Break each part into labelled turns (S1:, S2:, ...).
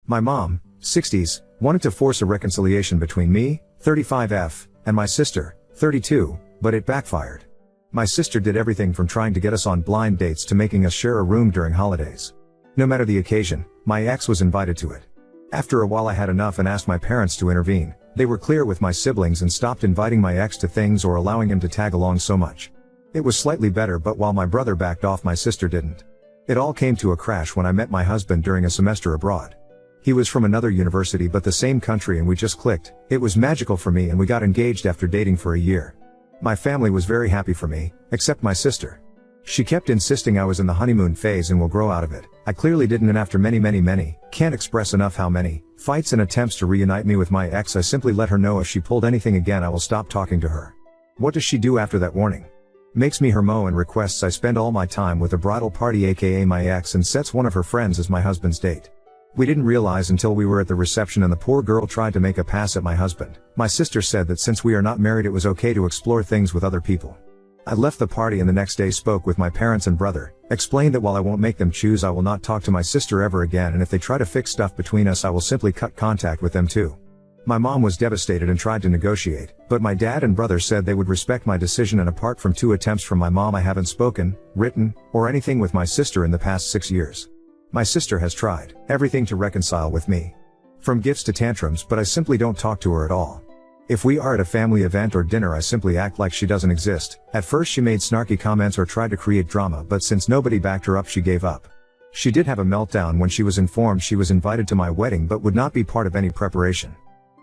S1: My mom, 60s, wanted to force a reconciliation between me, 35F, and my sister, 32, but it backfired. My sister did everything from trying to get us on blind dates to making us share a room during holidays. No matter the occasion, my ex was invited to it. After a while I had enough and asked my parents to intervene. They were clear with my siblings and stopped inviting my ex to things or allowing him to tag along so much. It was slightly better, but while my brother backed off, my sister didn't. It all came to a crash when I met my husband during a semester abroad. He was from another university but the same country and we just clicked. It was magical for me and we got engaged after dating for a year. My family was very happy for me, except my sister. She kept insisting I was in the honeymoon phase and will grow out of it. I clearly didn't, and after many, can't express enough how many fights and attempts to reunite me with my ex, I simply let her know if she pulled anything again I will stop talking to her. What does she do after that warning? Makes me her mo and requests I spend all my time with a bridal party aka my ex, and sets one of her friends as my husband's date. We didn't realize until we were at the reception and the poor girl tried to make a pass at my husband. My sister said that since we are not married it was okay to explore things with other people. I left the party and the next day spoke with my parents and brother, explained that while I won't make them choose I will not talk to my sister ever again, and if they try to fix stuff between us I will simply cut contact with them too. My mom was devastated and tried to negotiate, but my dad and brother said they would respect my decision, and apart from 2 attempts from my mom I haven't spoken, written, or anything with my sister in the past 6 years. My sister has tried everything to reconcile with me. From gifts to tantrums, but I simply don't talk to her at all. If we are at a family event or dinner I simply act like she doesn't exist. At first she made snarky comments or tried to create drama, but since nobody backed her up she gave up. She did have a meltdown when she was informed she was invited to my wedding but would not be part of any preparation.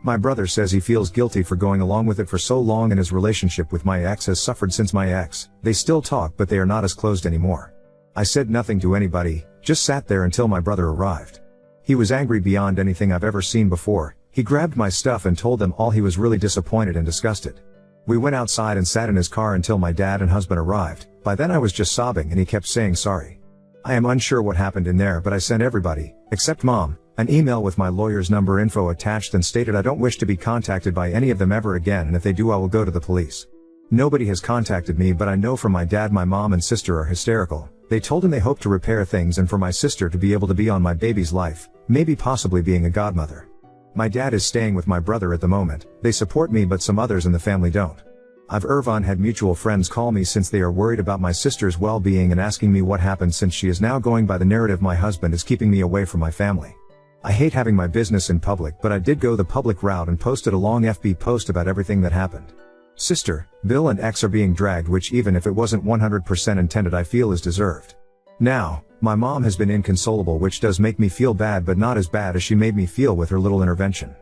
S1: My brother says he feels guilty for going along with it for so long, and his relationship with my ex has suffered since my ex. They still talk but they are not as closed anymore. I said nothing to anybody, just sat there until my brother arrived. He was angry beyond anything I've ever seen before. He grabbed my stuff and told them all he was really disappointed and disgusted. We went outside and sat in his car until my dad and husband arrived. By then I was just sobbing and he kept saying sorry. I am unsure what happened in there, but I sent everybody, except mom, an email with my lawyer's number info attached and stated I don't wish to be contacted by any of them ever again, and if they do I will go to the police. Nobody has contacted me, but I know from my dad my mom and sister are hysterical. They told him they hope to repair things and for my sister to be able to be on my baby's life, maybe possibly being a godmother. My dad is staying with my brother at the moment. They support me but some others in the family don't. I've had mutual friends call me since they are worried about my sister's well-being and asking me what happened, since she is now going by the narrative my husband is keeping me away from my family. I hate having my business in public, but I did go the public route and posted a long FB post about everything that happened. Sister, Bill and ex are being dragged, which even if it wasn't 100% intended I feel is deserved. Now, my mom has been inconsolable, which does make me feel bad, but not as bad as she made me feel with her little intervention.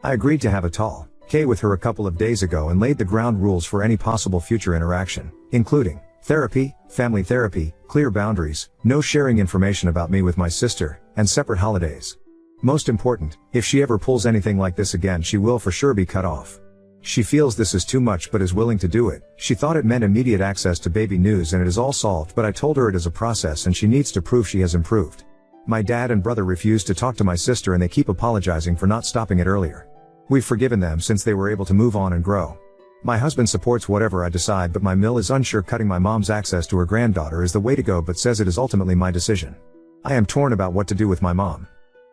S1: I agreed to have a talk with her a couple of days ago and laid the ground rules for any possible future interaction, including therapy, family therapy, clear boundaries, no sharing information about me with my sister, and separate holidays. Most important, if she ever pulls anything like this again she will for sure be cut off. She feels this is too much but is willing to do it. She thought it meant immediate access to baby news and it is all solved, but I told her it is a process and she needs to prove she has improved. My dad and brother refused to talk to my sister and they keep apologizing for not stopping it earlier. We've forgiven them since they were able to move on and grow. My husband supports whatever I decide, but my mill is unsure cutting my mom's access to her granddaughter is the way to go, but says it is ultimately my decision. I am torn about what to do with my mom.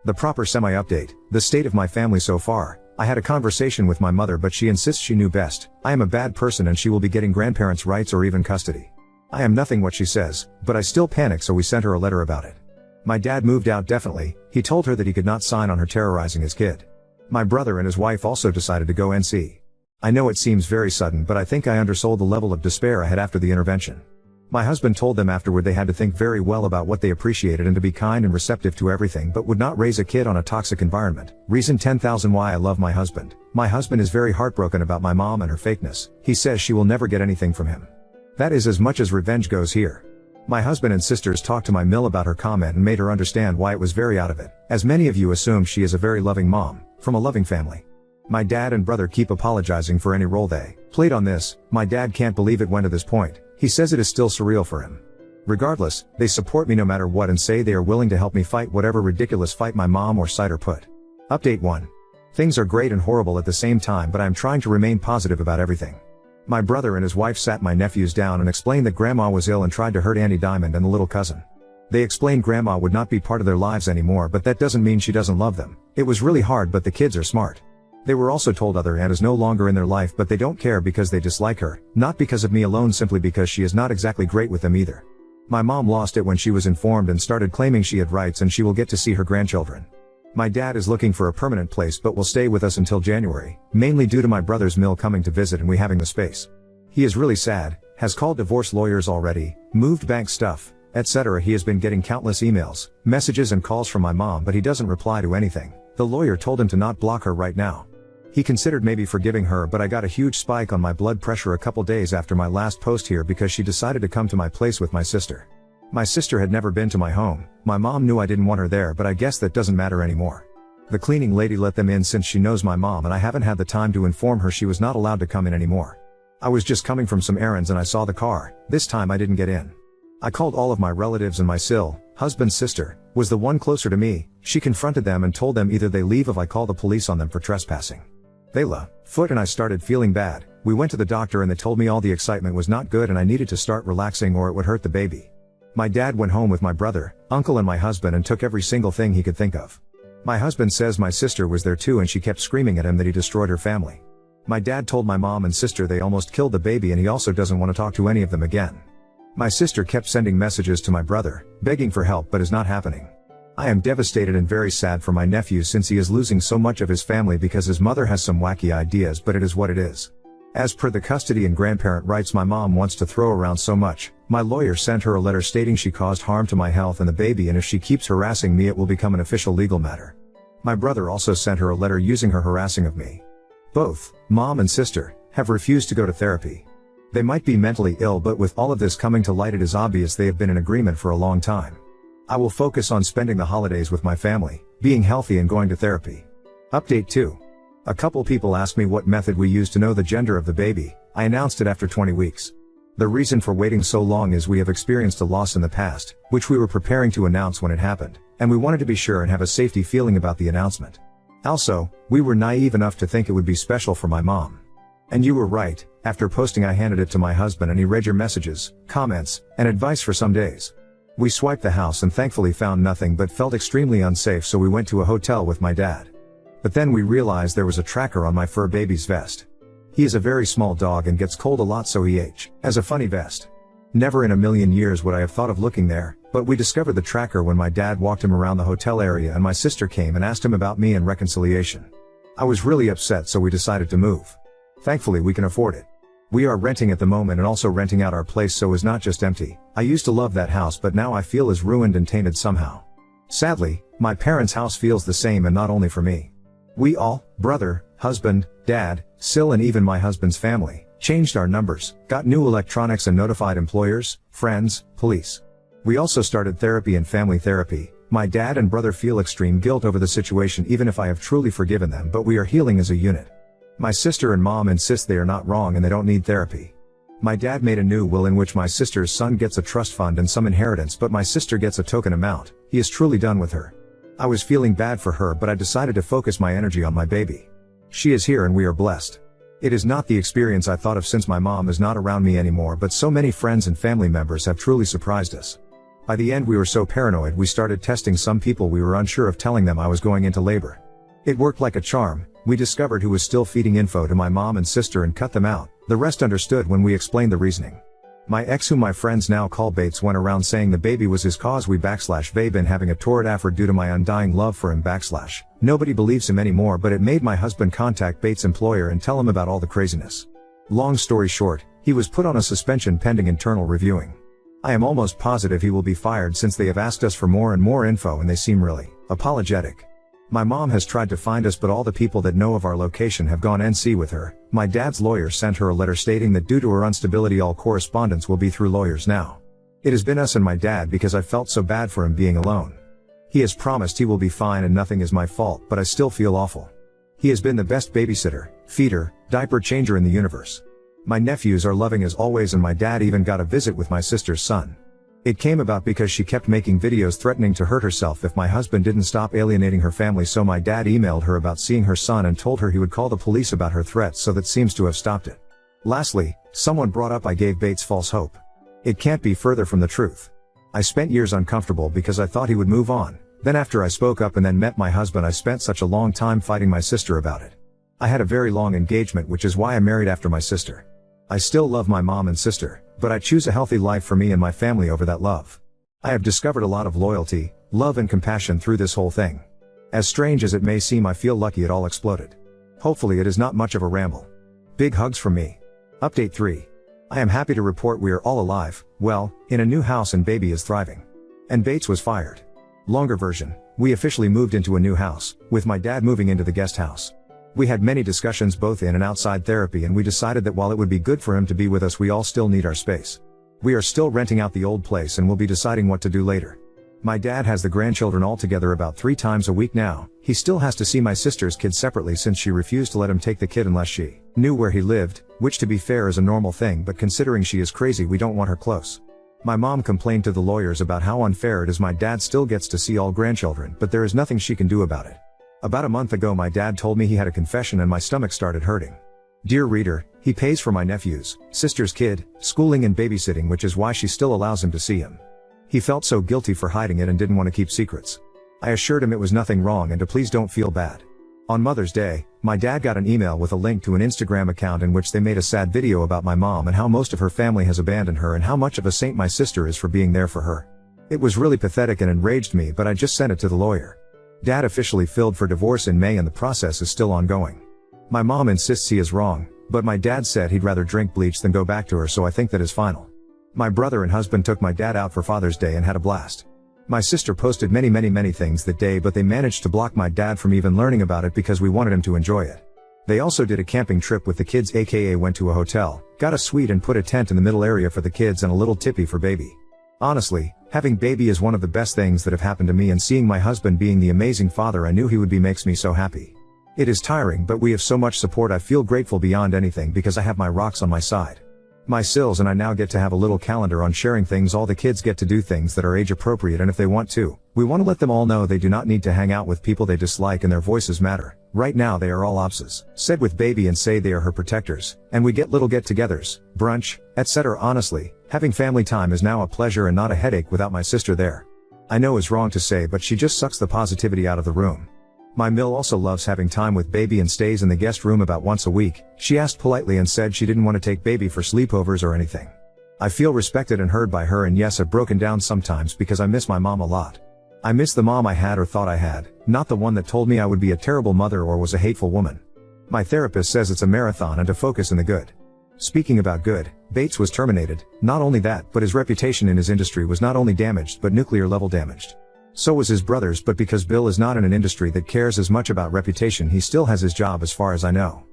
S1: The proper semi-update, the state of my family so far. I had a conversation with my mother but she insists she knew best. I am a bad person and she will be getting grandparents' rights or even custody. I am nothing what she says, but I still panic, so we sent her a letter about it. My dad moved out definitely. He told her that he could not sign on her terrorizing his kid. My brother and his wife also decided to go NC. I know it seems very sudden, but I think I undersold the level of despair I had after the intervention. My husband told them afterward they had to think very well about what they appreciated and to be kind and receptive to everything, but would not raise a kid on a toxic environment. Reason 10,000 why I love my husband. My husband is very heartbroken about my mom and her fakeness. He says she will never get anything from him. That is as much as revenge goes here. My husband and sisters talked to my mill about her comment and made her understand why it was very out of it. As many of you assume, she is a very loving mom, from a loving family. My dad and brother keep apologizing for any role they played on this. My dad can't believe it went to this point. He says it is still surreal for him. Regardless, they support me no matter what and say they are willing to help me fight whatever ridiculous fight my mom or Cider put. Update 1. Things are great and horrible at the same time, but I'm trying to remain positive about everything. My brother and his wife sat my nephews down and explained that grandma was ill and tried to hurt Annie Diamond and the little cousin. They explained grandma would not be part of their lives anymore, but that doesn't mean she doesn't love them. It was really hard, but the kids are smart. They were also told other aunt is no longer in their life, but they don't care because they dislike her, not because of me alone, simply because she is not exactly great with them either. My mom lost it when she was informed and started claiming she had rights and she will get to see her grandchildren. My dad is looking for a permanent place but will stay with us until January, mainly due to my brother's mill coming to visit and we having the space. He is really sad, has called divorce lawyers already, moved bank stuff, etc. He has been getting countless emails, messages and calls from my mom, but he doesn't reply to anything. The lawyer told him to not block her right now. He considered maybe forgiving her, but I got a huge spike on my blood pressure a couple days after my last post here because she decided to come to my place with my sister. My sister had never been to my home. My mom knew I didn't want her there, but I guess that doesn't matter anymore. The cleaning lady let them in since she knows my mom, and I haven't had the time to inform her she was not allowed to come in anymore. I was just coming from some errands and I saw the car. This time I didn't get in. I called all of my relatives and my husband's sister, was the one closer to me. She confronted them and told them either they leave if I call the police on them for trespassing. They foot and I started feeling bad. We went to the doctor and they told me all the excitement was not good and I needed to start relaxing or it would hurt the baby. My dad went home with my brother, uncle and my husband and took every single thing he could think of. My husband says my sister was there too and she kept screaming at him that he destroyed her family. My dad told my mom and sister they almost killed the baby and he also doesn't want to talk to any of them again. My sister kept sending messages to my brother, begging for help, but is not happening. I am devastated and very sad for my nephew since he is losing so much of his family because his mother has some wacky ideas, but it is what it is. As per the custody and grandparent rights my mom wants to throw around so much, my lawyer sent her a letter stating she caused harm to my health and the baby, and if she keeps harassing me it will become an official legal matter. My brother also sent her a letter using her harassing of me. Both, mom and sister, have refused to go to therapy. They might be mentally ill, but with all of this coming to light it is obvious they have been in agreement for a long time. I will focus on spending the holidays with my family, being healthy and going to therapy. Update 2. A couple people asked me what method we use to know the gender of the baby. I announced it after 20 weeks. The reason for waiting so long is we have experienced a loss in the past, which we were preparing to announce when it happened, and we wanted to be sure and have a safety feeling about the announcement. Also, we were naive enough to think it would be special for my mom. And you were right. After posting I handed it to my husband and he read your messages, comments, and advice for some days. We swiped the house and thankfully found nothing but felt extremely unsafe, so we went to a hotel with my dad. But then we realized there was a tracker on my fur baby's vest. He is a very small dog and gets cold a lot, so he has a funny vest. Never in a million years would I have thought of looking there, but we discovered the tracker when my dad walked him around the hotel area and my sister came and asked him about me and reconciliation. I was really upset, so we decided to move. Thankfully we can afford it. We are renting at the moment and also renting out our place, so is not just empty. I used to love that house, but now I feel is ruined and tainted somehow. Sadly, my parents' house feels the same, and not only for me. We all, brother, husband, dad, Sil and even my husband's family, changed our numbers, got new electronics and notified employers, friends, police. We also started therapy and family therapy. My dad and brother feel extreme guilt over the situation even if I have truly forgiven them, but we are healing as a unit. My sister and mom insist they are not wrong and they don't need therapy. My dad made a new will in which my sister's son gets a trust fund and some inheritance, but my sister gets a token amount. He is truly done with her. I was feeling bad for her, but I decided to focus my energy on my baby. She is here and we are blessed. It is not the experience I thought of since my mom is not around me anymore, but so many friends and family members have truly surprised us. By the end we were so paranoid we started testing some people we were unsure of, telling them I was going into labor. It worked like a charm. We discovered who was still feeding info to my mom and sister and cut them out. The rest understood when we explained the reasoning. My ex, whom my friends now call Bates, went around saying the baby was his cause. They've been having a torrid effort due to my undying love for him. Nobody believes him anymore, but it made my husband contact Bates' employer and tell him about all the craziness. Long story short, he was put on a suspension pending internal reviewing. I am almost positive he will be fired since they have asked us for more and more info and they seem really apologetic. My mom has tried to find us, but all the people that know of our location have gone NC with her. My dad's lawyer sent her a letter stating that due to her instability all correspondence will be through lawyers now. It has been us and my dad because I felt so bad for him being alone. He has promised he will be fine and nothing is my fault, but I still feel awful. He has been the best babysitter, feeder, diaper changer in the universe. My nephews are loving as always, and my dad even got a visit with my sister's son. It came about because she kept making videos threatening to hurt herself if my husband didn't stop alienating her family, so my dad emailed her about seeing her son and told her he would call the police about her threats, so that seems to have stopped it. Lastly, someone brought up I gave Bates false hope. It can't be further from the truth. I spent years uncomfortable because I thought he would move on. Then after I spoke up and then met my husband, I spent such a long time fighting my sister about it. I had a very long engagement, which is why I married after my sister. I still love my mom and sister, but I choose a healthy life for me and my family over that love. I have discovered a lot of loyalty, love and compassion through this whole thing. As strange as it may seem, I feel lucky it all exploded. Hopefully it is not much of a ramble. Big hugs from me. Update 3. I am happy to report we are all alive, well, in a new house, and baby is thriving. And Bates was fired. Longer version, we officially moved into a new house, with my dad moving into the guest house. We had many discussions both in and outside therapy, and we decided that while it would be good for him to be with us, we all still need our space. We are still renting out the old place and will be deciding what to do later. My dad has the grandchildren all together about 3 times a week now. He still has to see my sister's kids separately since she refused to let him take the kid unless she knew where he lived, which to be fair is a normal thing, but considering she is crazy, we don't want her close. My mom complained to the lawyers about how unfair it is my dad still gets to see all grandchildren, but there is nothing she can do about it. About a month ago my dad told me he had a confession and my stomach started hurting. Dear reader, he pays for my nephew's sister's kid, schooling and babysitting, which is why she still allows him to see him. He felt so guilty for hiding it and didn't want to keep secrets. I assured him it was nothing wrong and to please don't feel bad. On Mother's Day, my dad got an email with a link to an Instagram account in which they made a sad video about my mom and how most of her family has abandoned her and how much of a saint my sister is for being there for her. It was really pathetic and enraged me, but I just sent it to the lawyer. Dad officially filed for divorce in May and the process is still ongoing. My mom insists he is wrong, but my dad said he'd rather drink bleach than go back to her, so I think that is final. My brother and husband took my dad out for Father's Day and had a blast. My sister posted many things that day, but they managed to block my dad from even learning about it because we wanted him to enjoy it. They also did a camping trip with the kids, aka went to a hotel, got a suite and put a tent in the middle area for the kids and a little tippy for baby. Honestly, having baby is one of the best things that have happened to me, and seeing my husband being the amazing father I knew he would be makes me so happy. It is tiring, but we have so much support. I feel grateful beyond anything because I have my rocks on my side. My Sills and I now get to have a little calendar on sharing things. All the kids get to do things that are age appropriate, and if they want to, we want to let them all know they do not need to hang out with people they dislike and their voices matter. Right now they are all opposites, said with baby, and say they are her protectors, and we get little get-togethers, brunch, etc. Honestly, having family time is now a pleasure and not a headache without my sister there. I know it's wrong to say, but she just sucks the positivity out of the room. My Mill also loves having time with baby and stays in the guest room about once a week. She asked politely and said she didn't want to take baby for sleepovers or anything. I feel respected and heard by her, and yes, I've broken down sometimes because I miss my mom a lot. I miss the mom I had or thought I had, not the one that told me I would be a terrible mother or was a hateful woman. My therapist says it's a marathon and to focus in the good. Speaking about good, Bates was terminated. Not only that, but his reputation in his industry was not only damaged but nuclear level damaged. So was his brother's, but because Bill is not in an industry that cares as much about reputation, he still has his job as far as I know.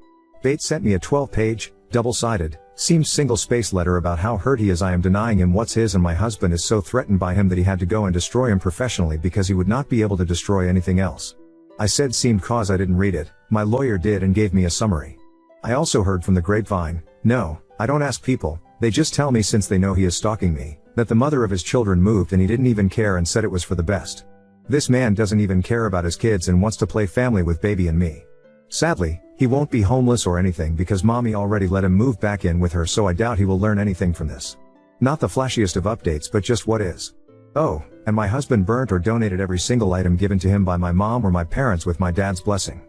S1: Bates sent me a 12-page, double-sided, seems single-space letter about how hurt he is I am denying him what's his, and my husband is so threatened by him that he had to go and destroy him professionally because he would not be able to destroy anything else. I said seemed cause I didn't read it. My lawyer did and gave me a summary. I also heard from the grapevine, no, I don't ask people, they just tell me since they know he is stalking me, that the mother of his children moved and he didn't even care and said it was for the best. This man doesn't even care about his kids and wants to play family with baby and me. Sadly, he won't be homeless or anything because mommy already let him move back in with her, so I doubt he will learn anything from this. Not the flashiest of updates, but just what is. Oh, and my husband burnt or donated every single item given to him by my mom or my parents with my dad's blessing.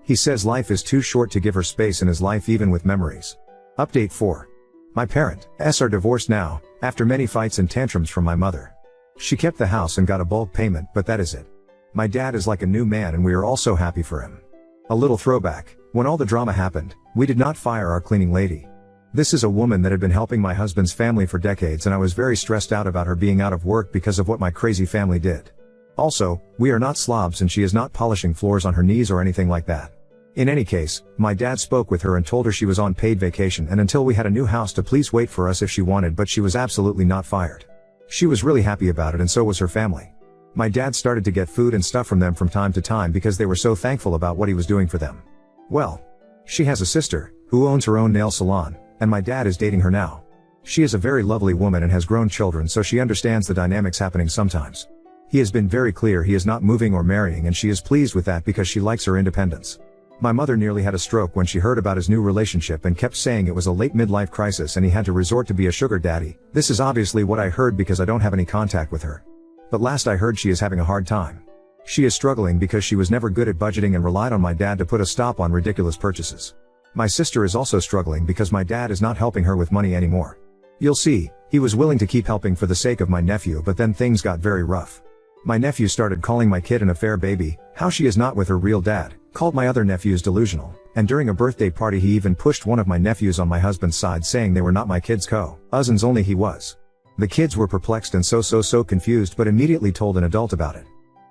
S1: He says life is too short to give her space in his life even with memories. Update 4. My parents are divorced now, after many fights and tantrums from my mother. She kept the house and got a bulk payment, but that is it. My dad is like a new man and we are all so happy for him. A little throwback, when all the drama happened, we did not fire our cleaning lady. This is a woman that had been helping my husband's family for decades, and I was very stressed out about her being out of work because of what my crazy family did. Also, we are not slobs and she is not polishing floors on her knees or anything like that. In any case, my dad spoke with her and told her she was on paid vacation and until we had a new house to please wait for us if she wanted, but she was absolutely not fired. She was really happy about it and so was her family. My dad started to get food and stuff from them from time to time because they were so thankful about what he was doing for them. Well, she has a sister, who owns her own nail salon, and my dad is dating her now. She is a very lovely woman and has grown children, so she understands the dynamics happening sometimes. He has been very clear he is not moving or marrying, and she is pleased with that because she likes her independence. My mother nearly had a stroke when she heard about his new relationship and kept saying it was a late midlife crisis and he had to resort to be a sugar daddy. This is obviously what I heard because I don't have any contact with her. But last I heard she is having a hard time. She is struggling because she was never good at budgeting and relied on my dad to put a stop on ridiculous purchases. My sister is also struggling because my dad is not helping her with money anymore. You'll see, he was willing to keep helping for the sake of my nephew, but then things got very rough. My nephew started calling my kid an affair baby, how she is not with her real dad, called my other nephews delusional, and during a birthday party he even pushed one of my nephews on my husband's side saying they were not my kids' cousins, only he was. The kids were perplexed and so confused but immediately told an adult about it.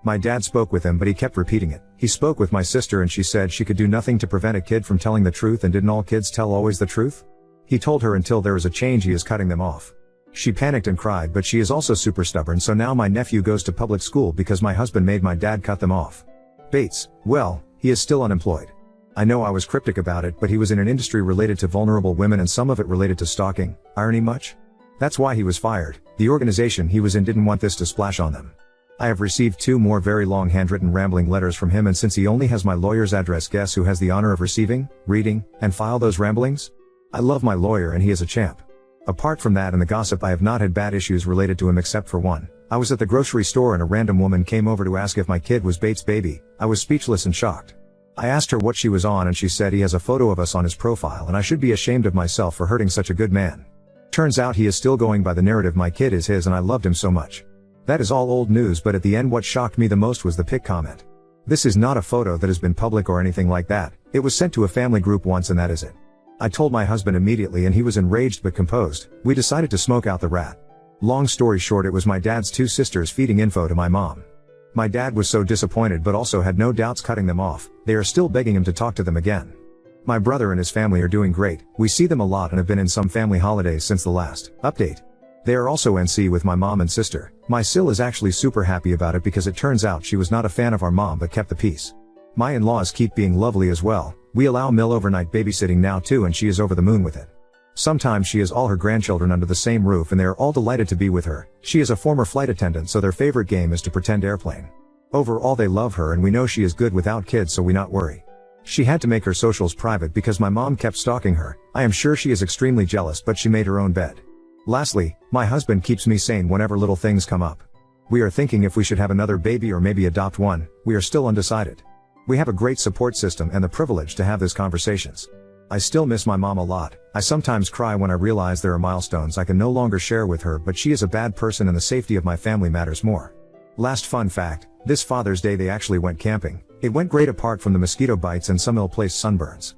S1: My dad spoke with him but he kept repeating it. He spoke with my sister and she said she could do nothing to prevent a kid from telling the truth, and didn't all kids tell always the truth? He told her until there is a change he is cutting them off. She panicked and cried, but she is also super stubborn, so now my nephew goes to public school because my husband made my dad cut them off. Bates, well, he is still unemployed. I know I was cryptic about it, but he was in an industry related to vulnerable women and some of it related to stalking. Irony much? That's why he was fired. The organization he was in didn't want this to splash on them. I have received 2 more very long handwritten rambling letters from him, and since he only has my lawyer's address, guess who has the honor of receiving, reading, and file those ramblings? I love my lawyer and he is a champ. Apart from that and the gossip, I have not had bad issues related to him except for one. I was at the grocery store and a random woman came over to ask if my kid was Bates' baby. I was speechless and shocked. I asked her what she was on and she said he has a photo of us on his profile and I should be ashamed of myself for hurting such a good man. Turns out he is still going by the narrative my kid is his and I loved him so much. That is all old news, but at the end what shocked me the most was the pic comment. This is not a photo that has been public or anything like that. It was sent to a family group once and that is it. I told my husband immediately and he was enraged but composed. We decided to smoke out the rat. Long story short, it was my dad's 2 sisters feeding info to my mom. My dad was so disappointed but also had no doubts cutting them off. They are still begging him to talk to them again. My brother and his family are doing great. We see them a lot and have been in some family holidays since the last update. They are also NC with my mom and sister. My Sil is actually super happy about it because it turns out she was not a fan of our mom but kept the peace. My in-laws keep being lovely as well. We allow Mill overnight babysitting now too and she is over the moon with it. Sometimes she has all her grandchildren under the same roof and they are all delighted to be with her. She is a former flight attendant so their favorite game is to pretend airplane. Overall they love her and we know she is good without kids so we not worry. She had to make her socials private because my mom kept stalking her. I am sure she is extremely jealous but she made her own bed. Lastly, my husband keeps me sane whenever little things come up. We are thinking if we should have another baby or maybe adopt one. We are still undecided. We have a great support system and the privilege to have these conversations. I still miss my mom a lot. I sometimes cry when I realize there are milestones I can no longer share with her, but she is a bad person and the safety of my family matters more. Last fun fact, this Father's Day they actually went camping. It went great apart from the mosquito bites and some ill-placed sunburns.